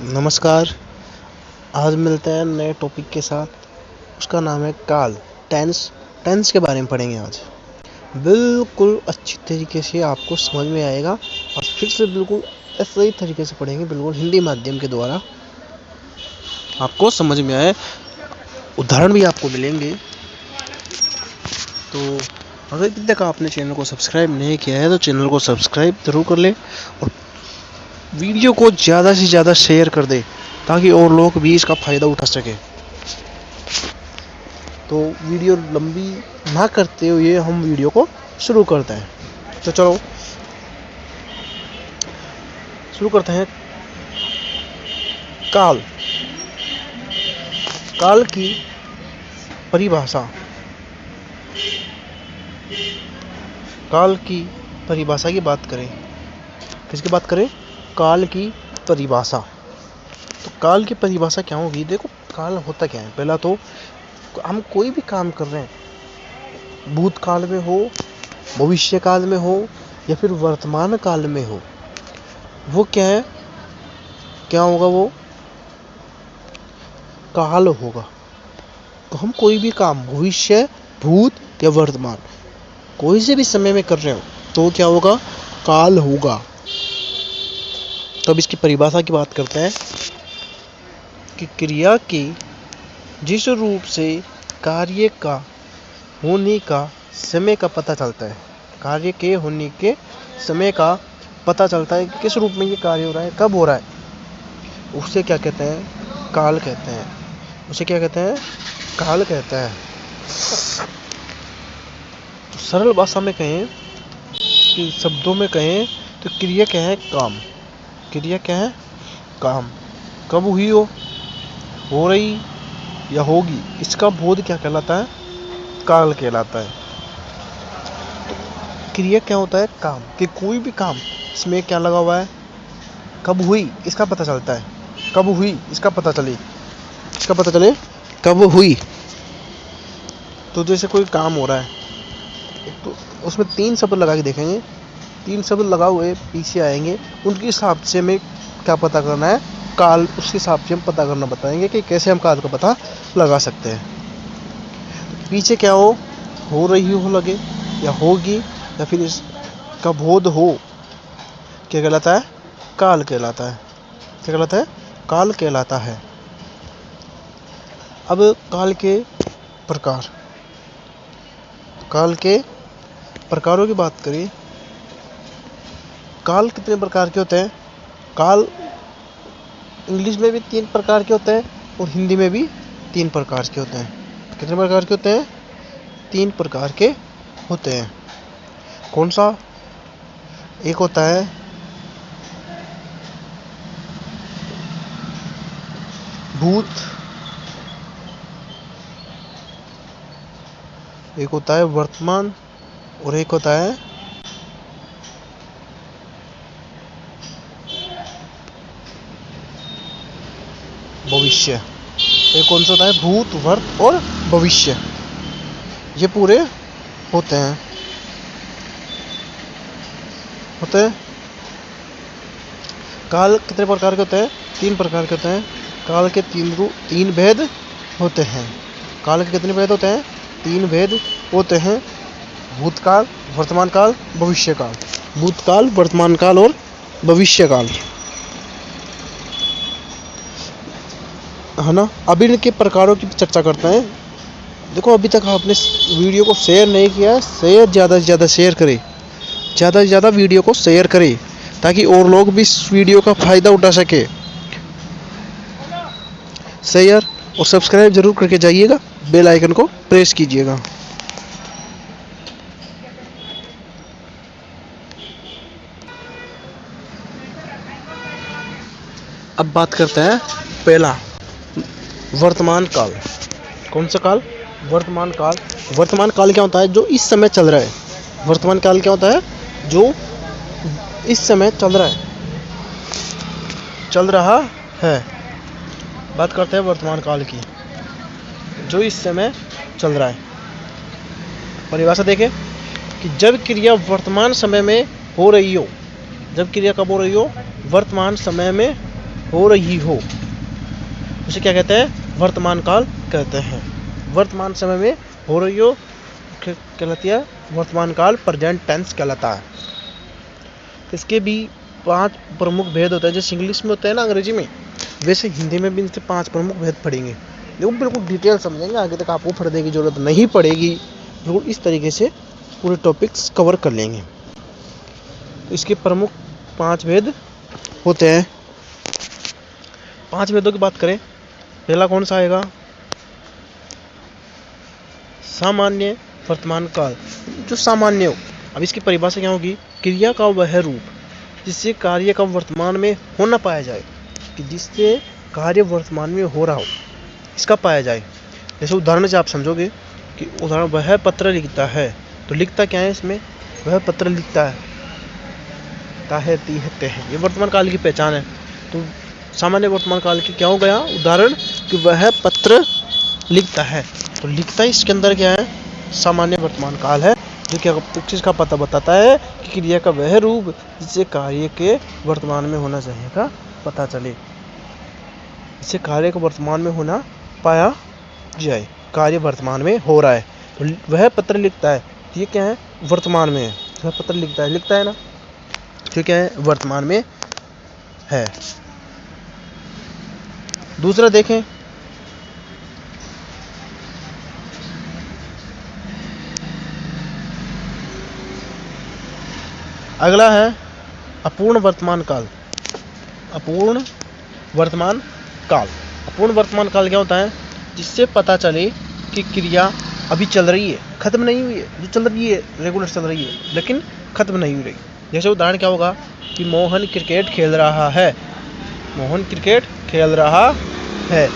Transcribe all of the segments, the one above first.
नमस्कार। आज मिलते हैं नए टॉपिक के साथ। उसका नाम है काल। टेंस के बारे में पढ़ेंगे आज। बिल्कुल अच्छी तरीके से आपको समझ में आएगा और फिर से बिल्कुल ऐसे ही तरीके से पढ़ेंगे, बिल्कुल हिंदी माध्यम के द्वारा आपको समझ में आए। उदाहरण भी आपको मिलेंगे। तो अगर अभी तक आपने चैनल को सब्सक्राइब नहीं किया है तो चैनल को सब्सक्राइब जरूर कर ले और वीडियो को ज़्यादा से ज़्यादा शेयर कर दे ताकि और लोग भी इसका फ़ायदा उठा सके। तो वीडियो लंबी ना करते हुए हम वीडियो को शुरू करते हैं। तो चलो शुरू करते हैं। काल की परिभाषा। काल की परिभाषा की बात करें, किसकी बात करें? काल की परिभाषा। तो काल की परिभाषा क्या होगी? देखो, काल होता क्या है। पहला तो हम कोई भी काम कर रहे हैं, भूतकाल में हो, भविष्य काल में हो या फिर वर्तमान काल में हो, वो क्या है? क्या होगा? वो काल होगा। तो हम कोई भी काम भविष्य, भूत या वर्तमान कोई से भी समय में कर रहे हो तो क्या होगा? काल होगा। तो अब इसकी परिभाषा की बात करते हैं कि क्रिया के जिस रूप से कार्य का होने का समय का पता चलता है, कार्य के होने के समय का पता चलता है, किस रूप में ये कार्य हो रहा है, कब हो रहा है, उसे क्या कहते हैं? काल कहते हैं। उसे क्या कहते हैं? काल कहते हैं। तो सरल भाषा में कहें कि शब्दों में कहें तो क्रिया क्या है? काम। क्रिया क्या है? काम। कब हुई हो रही या होगी, इसका बोध क्या कहलाता है? काल कहलाता है। तो क्रिया क्या होता है? काम। कि कोई भी काम इसमें क्या लगा हुआ है? कब हुई इसका पता चलता है। कब हुई इसका पता चले कब हुई। तो जैसे कोई काम हो रहा है तो उसमें 3 शब्द लगा के देखेंगे। 3 शब्द लगा हुए पीछे आएंगे, उनके हिसाब से हमें क्या पता करना है? काल। उसके हिसाब से हम पता करना बताएंगे कि कैसे हम काल का पता लगा सकते हैं। तो पीछे क्या हो रही हो लगे या होगी या फिर इसका बोध हो, क्या कहलाता है? काल कहलाता है। क्या कहलाता है? काल कहलाता है। अब काल के प्रकार। काल के प्रकारों की बात करें। काल कितने प्रकार के होते हैं? काल इंग्लिश में भी 3 प्रकार के होते हैं और हिंदी में भी 3 प्रकार के होते हैं। कितने प्रकार के होते हैं? 3 प्रकार के होते हैं। कौन सा? एक होता है भूत, एक होता है वर्तमान और एक होता है भविष्य। एक कौन सा होता है? भूत, वर्त और भविष्य। ये पूरे होते हैं। काल कितने प्रकार के होते हैं? 3 प्रकार के होते हैं। काल के 3 भेद होते हैं। काल के कितने भेद होते हैं? 3 भेद होते हैं। भूतकाल, वर्तमान काल, भविष्य काल। भूतकाल, वर्तमान काल और भविष्य काल, है ना। अब इनके प्रकारों की चर्चा करते हैं। देखो, अभी तक आपने वीडियो को शेयर नहीं किया, ज़्यादा से ज़्यादा शेयर करें। ज़्यादा से ज़्यादा वीडियो को शेयर करें ताकि और लोग भी इस वीडियो का फ़ायदा उठा सके। शेयर और सब्सक्राइब जरूर करके जाइएगा, बेल आइकन को प्रेस कीजिएगा। अब बात करते हैं पहला, वर्तमान काल। कौन सा काल? वर्तमान काल। वर्तमान काल क्या होता है? जो इस समय चल रहा है। वर्तमान काल क्या होता है? जो इस समय चल रहा है। बात करते हैं वर्तमान काल की, जो इस समय चल रहा है। परिभाषा देखें कि जब क्रिया वर्तमान समय में हो रही हो। जब क्रिया कब हो रही हो? वर्तमान समय में हो रही हो, उसे क्या कहते हैं? वर्तमान काल कहते हैं। वर्तमान समय में हो रही हो कहलाती है वर्तमान काल, प्रेजेंट टेंस कहलाता है। इसके भी 5 प्रमुख भेद होते हैं। जैसे इंग्लिश में होते हैं ना, अंग्रेजी में, वैसे हिंदी में भी इनसे 5 प्रमुख भेद पढ़ेंगे। देखो बिल्कुल डिटेल समझेंगे, आगे तक आपको पढ़ने की जरूरत नहीं पड़ेगी। बिल्कुल इस तरीके से पूरे टॉपिक्स कवर कर लेंगे। इसके प्रमुख 5 भेद होते हैं। 5 भेदों की बात करें, पहला कौन सा आएगा? सामान्य वर्तमान काल, जो सामान्य हो। अब इसकी परिभाषा क्या होगी? क्रिया का वह रूप जिससे कार्य का वर्तमान में होना पाया जाए, कि जिससे कार्य वर्तमान में हो रहा हो, इसका पाया जाए। जैसे उदाहरण से आप समझोगे कि उदाहरण, वह पत्र लिखता है, तो लिखता क्या है इसमें? वह पत्र लिखता है, ताहती है, ये वर्तमान काल की पहचान है। तो सामान्य वर्तमान काल की क्या हो गया उदाहरण? कि वह पत्र लिखता है, तो लिखता इसके अंदर क्या है? सामान्य वर्तमान काल है, जो क्या चीज का पता बताता है कि क्रिया का वह रूप जिससे कार्य के वर्तमान में होना चाहिए का पता चले, इससे कार्य का वर्तमान में होना पाया जाए। कार्य वर्तमान में हो रहा है, तो वह पत्र लिखता है, तो ये क्या है? वर्तमान में है। वह पत्र लिखता है ना, तो क्या है? वर्तमान में है। दूसरा देखें, अगला है अपूर्ण वर्तमान काल। अपूर्ण वर्तमान काल, अपूर्ण वर्तमान काल क्या होता है? जिससे पता चले कि क्रिया अभी चल रही है, खत्म नहीं हुई है। जो चल रही है, रेगुलर चल रही है, लेकिन खत्म नहीं हो रही। जैसे उदाहरण क्या होगा? कि मोहन क्रिकेट खेल रहा है। मोहन क्रिकेट खेल रहा है,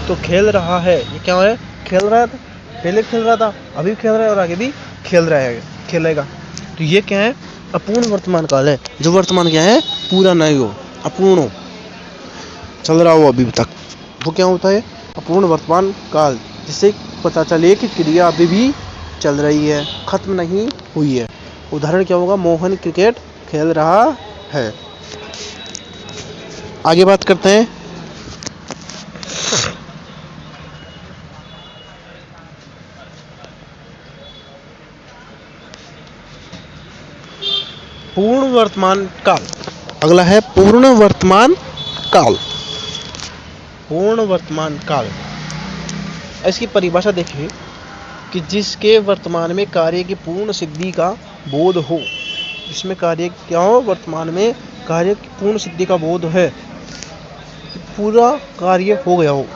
तो खेल रहा है, ये क्या है? खेल रहा था, पहले खेल रहा था, अभी खेल रहा है और आगे भी खेल रहा है, खेलेगा। तो ये क्या है? अपूर्ण वर्तमान काल है, जो वर्तमान क्या है? पूरा नहीं हो, अपूर्ण हो, चल रहा हो अभी तक, वो क्या होता है? अपूर्ण वर्तमान काल, जिससे पता चले कि क्रिया अभी भी चल रही है, खत्म नहीं हुई है। उदाहरण क्या होगा? मोहन क्रिकेट खेल रहा है। आगे बात करते हैं। पूर्ण वर्तमान काल, अगला है पूर्ण वर्तमान काल। पूर्ण वर्तमान काल, इसकी परिभाषा देखिए कि जिसके वर्तमान में कार्य की पूर्ण सिद्धि का बोध हो। जिसमें कार्य क्या हो? वर्तमान में कार्य की पूर्ण सिद्धि का बोध है, पूरा कार्य हो गया हो।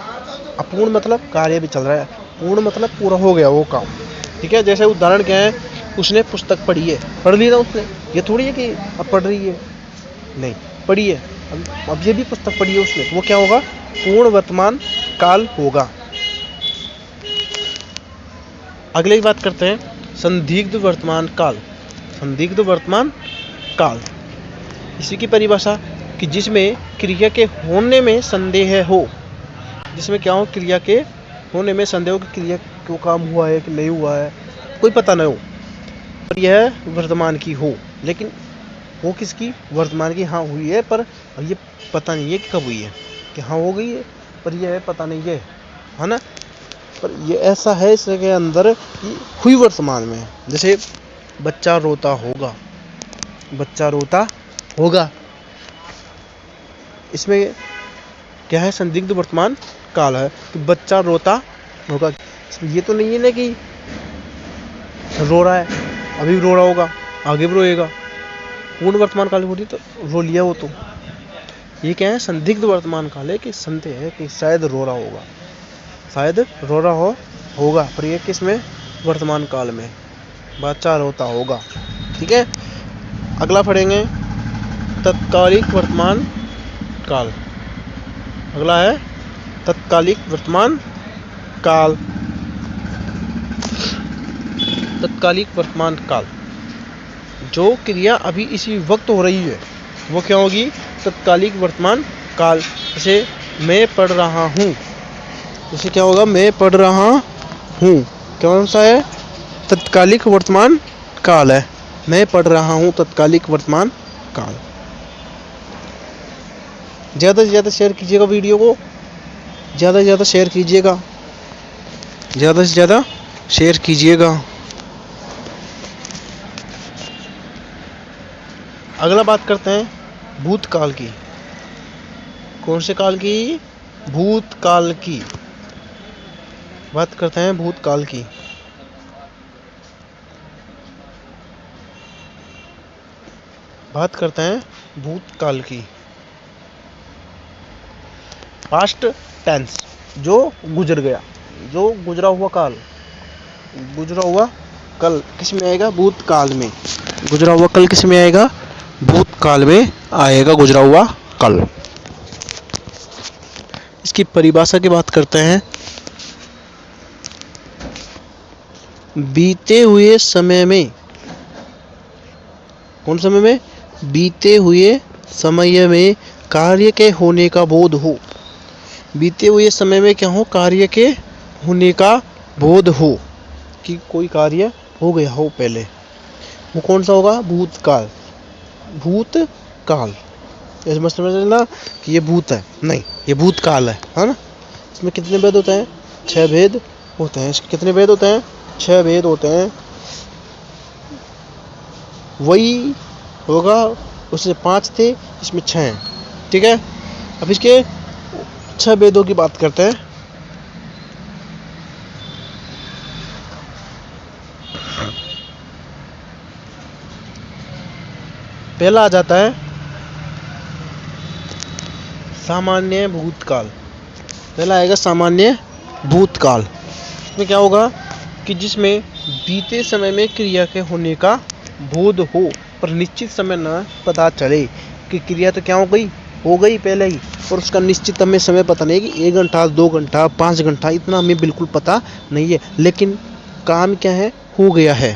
अपूर्ण मतलब कार्य भी चल रहा है, पूर्ण मतलब पूरा हो गया वो काम। ठीक है, जैसे उदाहरण क्या है? उसने पुस्तक पढ़ी है, पढ़ ली ना उसने, ये थोड़ी है कि अब पढ़ रही है, नहीं, पढ़ी है, अब ये भी पुस्तक पढ़ी है उसने, तो वो क्या होगा? पूर्ण वर्तमान काल होगा। अगले की बात करते हैं, संदिग्ध वर्तमान काल। संदिग्ध वर्तमान काल, इसी की परिभाषा कि जिसमें क्रिया के होने में संदेह हो। जिसमें क्या हो? क्रिया के होने में संदेह हो कि क्रिया क्यों काम हुआ है कि नहीं हुआ है, कोई पता नहीं हो, पर यह वर्तमान की हो। लेकिन वो किसकी? वर्तमान की। हाँ हुई है, पर ये पता नहीं है कि कब हुई है, कि हाँ हो गई है, पर यह पता नहीं है ना। पर ये ऐसा है इसके अंदर कि हुई वर्तमान में। जैसे बच्चा रोता होगा, बच्चा रोता होगा, इसमें क्या है? संदिग्ध वर्तमान काल है कि बच्चा रोता होगा। ये तो नहीं है ना कि रो रहा है, अभी रो रहा होगा, आगे भी रोएगा। पूर्ण वर्तमान काल होती तो रो लिया वो। तो ये क्या है? संदिग्ध वर्तमान काल है कि संदेह है कि शायद रो रहा होगा, शायद रो रहा होगा, पर ये किस में? वर्तमान काल में, बच्चा रोता होगा। ठीक है, अगला पढ़ेंगे तत्कालिक वर्तमान काल। अगला है तत्कालिक वर्तमान काल। तत्कालिक वर्तमान काल, जो क्रिया अभी इसी वक्त हो रही है, वो क्या होगी? तत्कालिक वर्तमान काल। जैसे मैं पढ़ रहा हूँ, जैसे क्या होगा? मैं पढ़ रहा हूँ, कौन सा है? तत्कालिक वर्तमान काल है। मैं पढ़ रहा हूँ, तत्कालिक वर्तमान काल। ज़्यादा से ज़्यादा शेयर कीजिएगा वीडियो को, ज़्यादा से ज़्यादा शेयर कीजिएगा, ज़्यादा से ज़्यादा शेयर कीजिएगा। अगला बात करते हैं भूतकाल की। कौन से काल की? भूतकाल की। बात करते हैं भूतकाल की। बात करते हैं भूतकाल की। पास्ट टेंस, जो गुजर गया, जो गुजरा हुआ काल, गुजरा हुआ कल किस में आएगा? भूतकाल में। गुजरा हुआ कल किस में आएगा? भूतकाल में आएगा गुजरा हुआ कल। इसकी परिभाषा की बात करते हैं। बीते हुए समय में, कौन समय में? बीते हुए समय में कार्य के होने का बोध हो। बीते हुए समय में क्या हो? कार्य के होने का बोध हो, कि कोई कार्य हो गया हो पहले। वो कौन सा होगा? भूतकाल। भूतकाल। ऐसे मत समझना कि ये भूत है, नहीं, ये भूतकाल है ना। इसमें कितने भेद होते हैं? 6 भेद होते हैं। इसके कितने भेद होते हैं? 6 भेद होते हैं। वही होगा, उससे 5 थे, इसमें 6 हैं। ठीक है, अब इसके 6 भेदों की बात करते हैं। पहला आ जाता है सामान्य भूतकाल। पहला आएगा सामान्य भूतकाल। इसमें क्या होगा कि जिसमें बीते समय में क्रिया के होने का बोध हो, पर निश्चित समय न पता चले कि क्रिया तो क्या हो गई पहले ही, और उसका निश्चित हमें समय पता नहीं कि 1 घंटा, 2 घंटा, 5 घंटा, इतना हमें बिल्कुल पता नहीं है। लेकिन काम क्या है? हो गया है।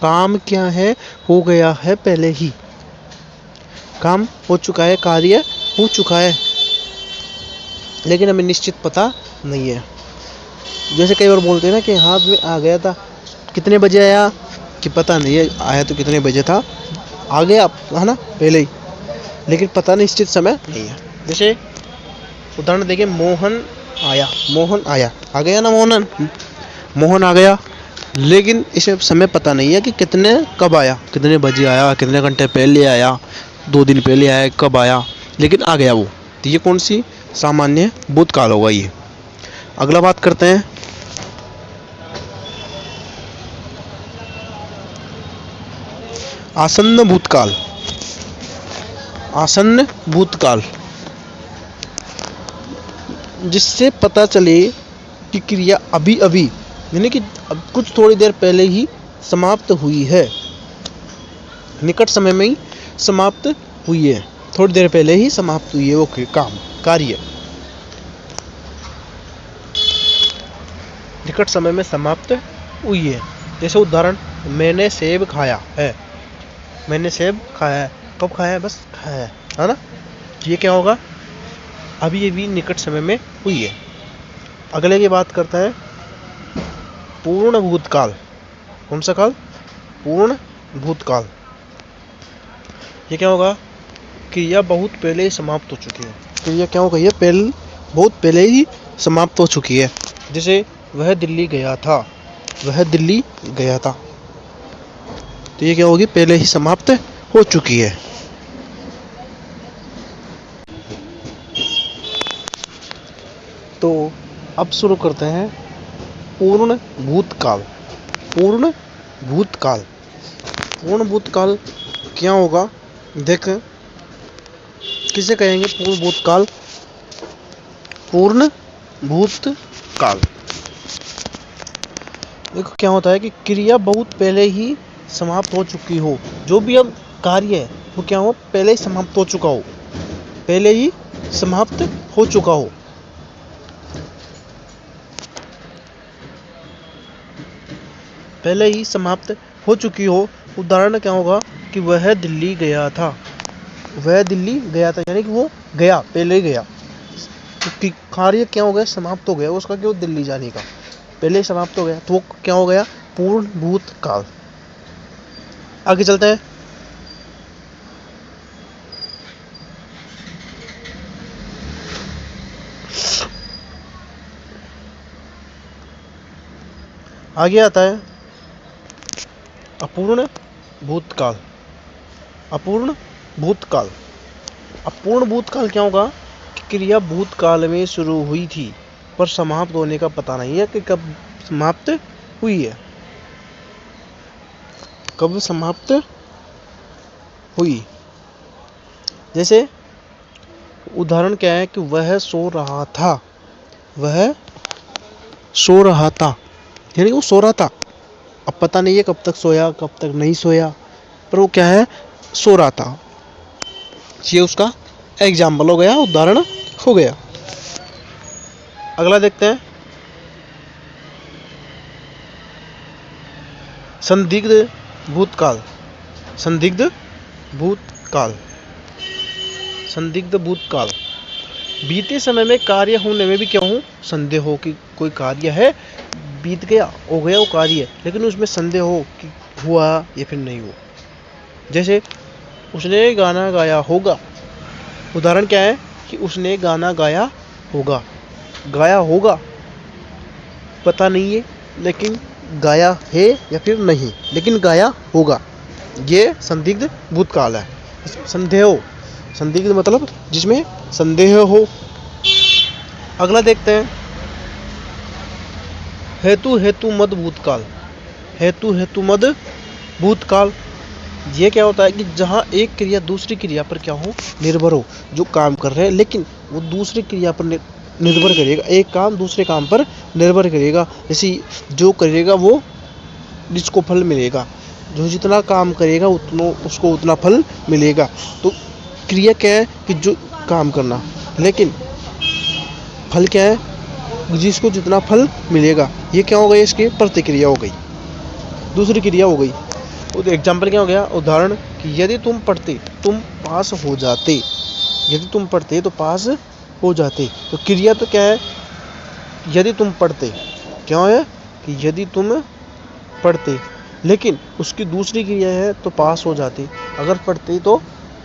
काम क्या है? हो गया है, पहले ही काम हो चुका है, कार्य हो चुका है, लेकिन हमें निश्चित पता नहीं है। जैसे कई बार बोलते हैं ना कि हाथ में आ गया था, कितने बजे आया कि पता नहीं है, आया तो कितने बजे था, आ गया है ना पहले ही, लेकिन पता निश्चित समय नहीं है। जैसे उदाहरण देखिए, मोहन आया, आ गया ना, मोहन आ गया, लेकिन इसे समय पता नहीं है कि कब आया, कितने बजे आया, कितने घंटे पहले आया, 2 दिन पहले आया, कब आया, लेकिन आ गया वो। तो ये कौन सी? सामान्य भूतकाल होगा ये। अगला बात करते हैं आसन्न भूतकाल। आसन्न भूतकाल, जिससे पता चले कि क्रिया अभी अभी, यानी कि अब कुछ थोड़ी देर पहले ही समाप्त हुई है, निकट समय में ही समाप्त हुई है, थोड़ी देर पहले ही समाप्त हुई है वो काम, कार्य निकट समय में समाप्त हुई है। जैसे उदाहरण, मैंने सेब खाया है, मैंने सेब खाया है, कब खाया है? बस खाया है ना। ये क्या होगा? अभी ये भी निकट समय में हुई है। अगले की बात करता है पूर्ण भूतकाल। कौन सा काल? पूर्ण भूतकाल। ये क्या होगा? क्रिया बहुत पहले ही समाप्त हो चुकी है। क्रिया क्या हो गई है? बहुत पहले ही समाप्त हो चुकी है। जैसे वह दिल्ली गया था, वह दिल्ली गया था, तो ये क्या होगी? पहले ही समाप्त हो चुकी है। तो अब शुरू करते हैं पूर्ण भूतकाल। पूर्ण भूतकाल, पूर्ण भूतकाल क्या होगा? देख, किसे कहेंगे पूर्ण भूतकाल? पूर्ण भूतकाल, देखो क्या होता है कि क्रिया बहुत पहले ही समाप्त हो चुकी हो, जो भी अब कार्य है वो क्या हो? पहले ही समाप्त हो चुका हो, पहले ही समाप्त हो चुका हो। पहले ही समाप्त हो चुकी हो। उदाहरण क्या होगा कि वह दिल्ली गया था, वह दिल्ली गया था, यानी कि वो गया, पहले ही गया, तो कार्य क्या हो गया? समाप्त हो गया उसका, क्यों? दिल्ली जाने का, पहले ही समाप्त हो गया, तो क्या हो गया? पूर्ण भूतकाल। आगे चलते हैं। आगे आता है अपूर्ण भूतकाल। अपूर्ण भूतकाल। अपूर्ण भूतकाल क्या होगा कि क्रिया भूतकाल में शुरू हुई थी पर समाप्त होने का पता नहीं है कि कब समाप्त हुई है, कब समाप्त हुई। जैसे उदाहरण क्या है कि वह सो रहा था, वह सो रहा था, यानी वो सो रहा था। अब पता नहीं है कब तक सोया कब तक नहीं सोया, पर वो क्या है, सो रहा था। ये उसका एग्जाम्पल हो गया, उदाहरण हो गया। अगला देखते हैं संदिग्ध भूतकाल। संदिग्ध भूतकाल। संदिग्ध भूतकाल। बीते समय में कार्य होने में भी क्या हूँ, संदेह हो कि कोई कार्य है, बीत गया, हो गया वो कार्य, लेकिन उसमें संदेह हो कि हुआ या फिर नहीं हुआ। जैसे उसने गाना गाया होगा। उदाहरण क्या है कि उसने गाना गाया होगा। गाया होगा पता नहीं है, लेकिन गाया है या फिर नहीं, लेकिन गाया होगा। ये संदिग्ध भूतकाल है। संदेह हो, संदिग्ध मतलब जिसमें संदेह हो। अगला देखते हैं हेतु हेतु मद भूतकाल। हेतु हेतु मद भूतकाल। ये क्या होता है कि जहाँ एक क्रिया दूसरी क्रिया पर क्या हो, निर्भर हो। जो काम कर रहे हैं लेकिन वो दूसरी क्रिया पर निर्भर करेगा। एक काम दूसरे काम पर निर्भर करेगा। जैसे जो करेगा वो जिसको फल मिलेगा, जो जितना काम करेगा उतना उसको उतना फल मिलेगा। तो क्रिया क्या है कि जो काम करना, लेकिन फल क्या है, जिसको जितना फल मिलेगा। ये क्या हो गई, इसकी प्रतिक्रिया हो गई, दूसरी क्रिया हो गई। एग्जाम्पल क्या हो गया, उदाहरण कि यदि तुम पढ़ते तुम पास हो जाते। यदि तुम पढ़ते तो पास हो जाते। तो क्रिया तो क्या है, यदि तुम पढ़ते, क्या है कि यदि तुम पढ़ते, लेकिन उसकी दूसरी क्रिया है तो पास हो जाते। अगर पढ़ते तो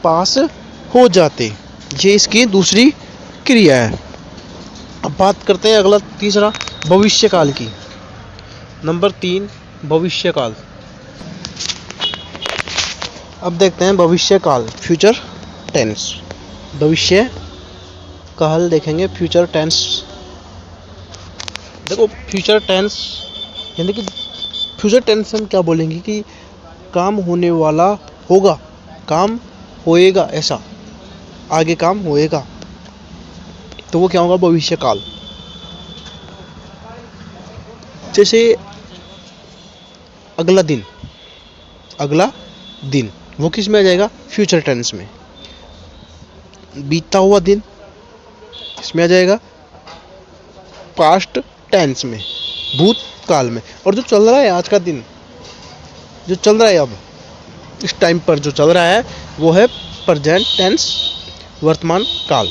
पास हो जाते। ये इसकी दूसरी क्रिया है। अब बात करते हैं अगला तीसरा भविष्यकाल की। नंबर 3 भविष्यकाल। अब देखते हैं भविष्यकाल, फ्यूचर टेंस। भविष्य काल देखेंगे, फ्यूचर टेंस। देखो फ्यूचर टेंस यानी कि फ्यूचर टेंस हम क्या बोलेंगे कि काम होने वाला होगा, काम होएगा, ऐसा आगे काम होएगा, तो वो क्या होगा, भविष्यकाल। जैसे अगला दिन, अगला दिन वो किस में आ जाएगा, फ्यूचर टेंस में। बीता हुआ दिन इसमें आ जाएगा पास्ट टेंस में, भूतकाल में। और जो चल रहा है आज का दिन, जो चल रहा है अब इस टाइम पर जो चल रहा है वो है प्रेजेंट टेंस, वर्तमान काल।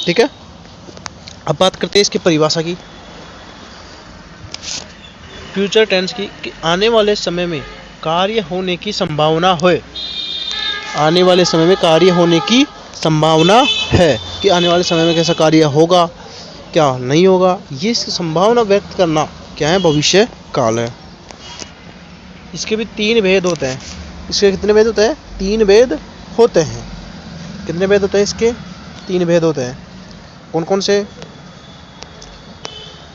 ठीक है। अब बात करते हैं इसकी परिभाषा की, फ्यूचर टेंस की, कि आने वाले समय में कार्य होने की संभावना है। आने वाले समय में कार्य होने की संभावना है कि आने वाले समय में कैसा कार्य होगा, क्या नहीं होगा, ये संभावना व्यक्त करना क्या है, भविष्य काल है। इसके भी 3 भेद होते हैं। इसके कितने भेद होते हैं, 3 भेद होते हैं। कितने भेद होते हैं इसके, 3 भेद होते हैं। कौन कौन से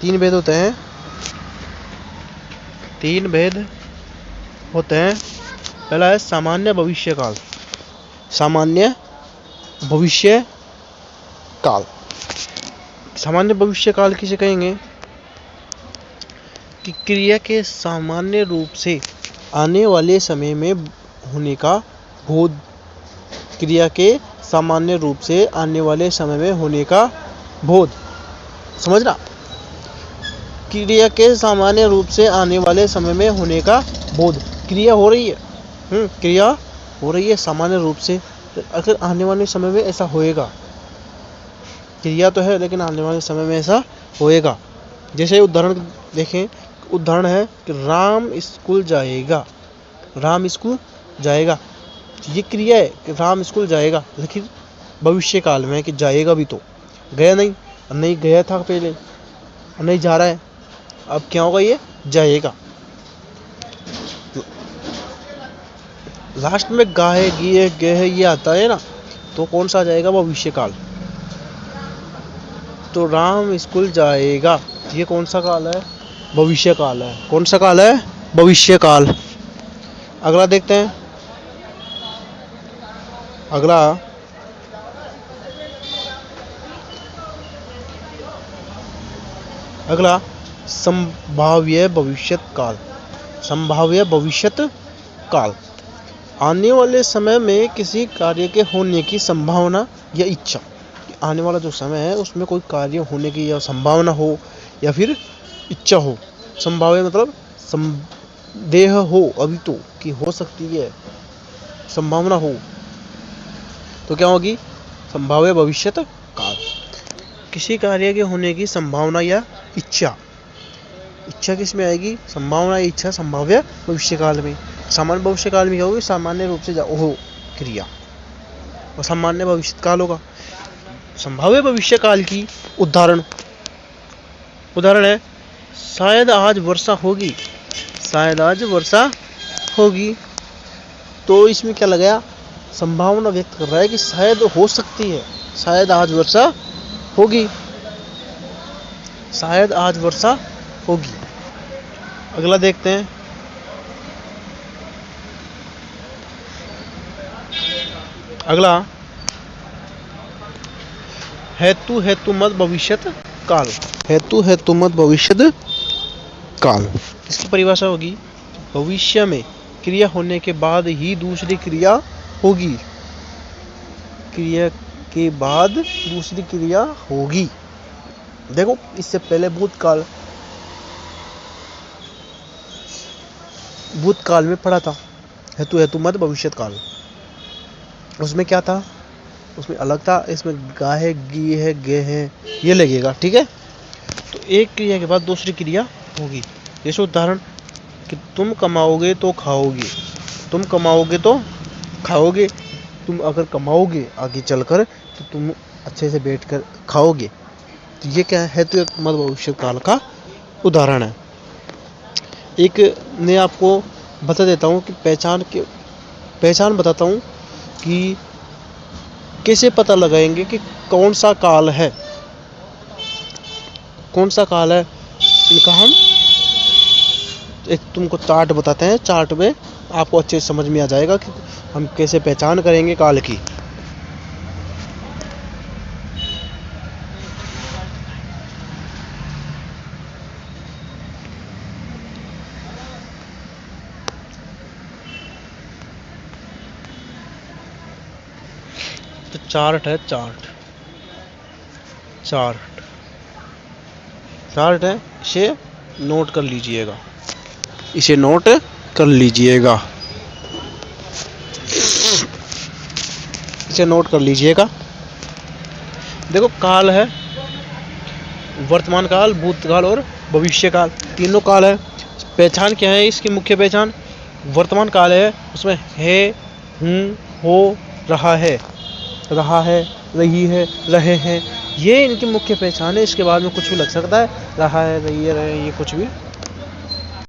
3 भेद होते हैं, 3 भेद होते हैं। पहला है सामान्य भविष्य काल। सामान्य भविष्य काल। सामान्य भविष्य काल किसे कहेंगे कि क्रिया के सामान्य रूप से आने वाले समय में होने का बोध। क्रिया के सामान्य रूप से आने वाले समय में होने का बोध। समझना, क्रिया के सामान्य रूप से आने वाले समय में होने का बोध। क्रिया हो रही है, क्रिया हो रही है सामान्य रूप से, अगर आने वाले समय में ऐसा होएगा। क्रिया तो है लेकिन आने वाले समय में ऐसा होएगा। जैसे उदाहरण देखें, उदाहरण है कि राम स्कूल जाएगा। राम स्कूल जाएगा, ये क्रिया है कि राम स्कूल जाएगा, लेकिन भविष्य काल में है कि जाएगा भी तो, गया नहीं, नहीं गया था पहले, नहीं जा रहा है, अब क्या होगा, ये जाएगा। लास्ट में गाहे गिए गेहे ये आता है ना, तो कौन सा आ जाएगा? भविष्य काल। तो राम स्कूल जाएगा, ये कौन सा काल है? भविष्य काल है। कौन सा काल है? भविष्य काल। अगला देखते हैं। अगला अगला संभाव्य भविष्यत काल। संभाव्य भविष्यत काल आने वाले समय में किसी कार्य के होने की संभावना या इच्छा। आने वाला जो समय है उसमें कोई कार्य होने की या संभावना हो या फिर इच्छा हो। संभाव्य मतलब संदेह हो, अभी तो कि हो सकती है, संभावना हो, तो क्या होगी? संभाव्य भविष्यत काल। किसी कार्य के होने की संभावना या इच्छा। इच्छा किस में आएगी? संभावना या इच्छा संभाव्य भविष्य काल में। सामान्य भविष्य काल में क्या होगी? सामान्य रूप से हो क्रिया, और सामान्य भविष्य काल होगा। संभाव्य भविष्य काल की उदाहरण है शायद आज वर्षा होगी। शायद आज वर्षा होगी, तो इसमें क्या लगाया? संभावना व्यक्त कर रहा है कि शायद हो सकती है, शायद आज वर्षा होगी, शायद आज वर्षा होगी। अगला देखते हैं। अगला हेतु मत भविष्यत काल। हेतु मत भविष्यत काल। इसकी परिभाषा होगी भविष्य में क्रिया होने के बाद ही दूसरी क्रिया होगी। क्रिया के बाद दूसरी क्रिया होगी। देखो, इससे पहले भूतकाल में पढ़ा था हेतु मत भविष्यत काल। उसमें क्या था? उसमें अलग था। इसमें गा है, गी है, गे है, ये लगेगा। ठीक है, तो एक क्रिया के बाद दूसरी क्रिया होगी। जैसे उदाहरण कि तुम कमाओगे तो खाओगे, तुम कमाओगे तो खाओगे। तुम अगर कमाओगे आगे चलकर तो तुम अच्छे से बैठकर खाओगे। तो ये क्या है? हेतु मत भविष्य काल का उदाहरण है। एक मैं आपको बता देता हूँ कि पहचान बताता हूँ कि कैसे पता लगाएंगे कि कौन सा काल है, कौन सा काल है। इनका हम एक तुमको चार्ट बताते हैं। चार्ट में आपको अच्छे से समझ में आ जाएगा कि हम कैसे पहचान करेंगे काल की। तो चार्ट है, चार्ट है, इसे नोट कर लीजिएगा, इसे नोट कर लीजिएगा, इसे नोट कर लीजिएगा। देखो, काल है वर्तमान काल, भूतकाल और भविष्य काल, तीनों काल है। पहचान क्या है इसकी? मुख्य पहचान वर्तमान काल है, उसमें है, हूँ, हो, रहा है, रही है, रहे हैं, ये इनकी मुख्य पहचान है। इसके बाद में कुछ भी लग सकता है, रहा है, रही है, रहे, ये कुछ भी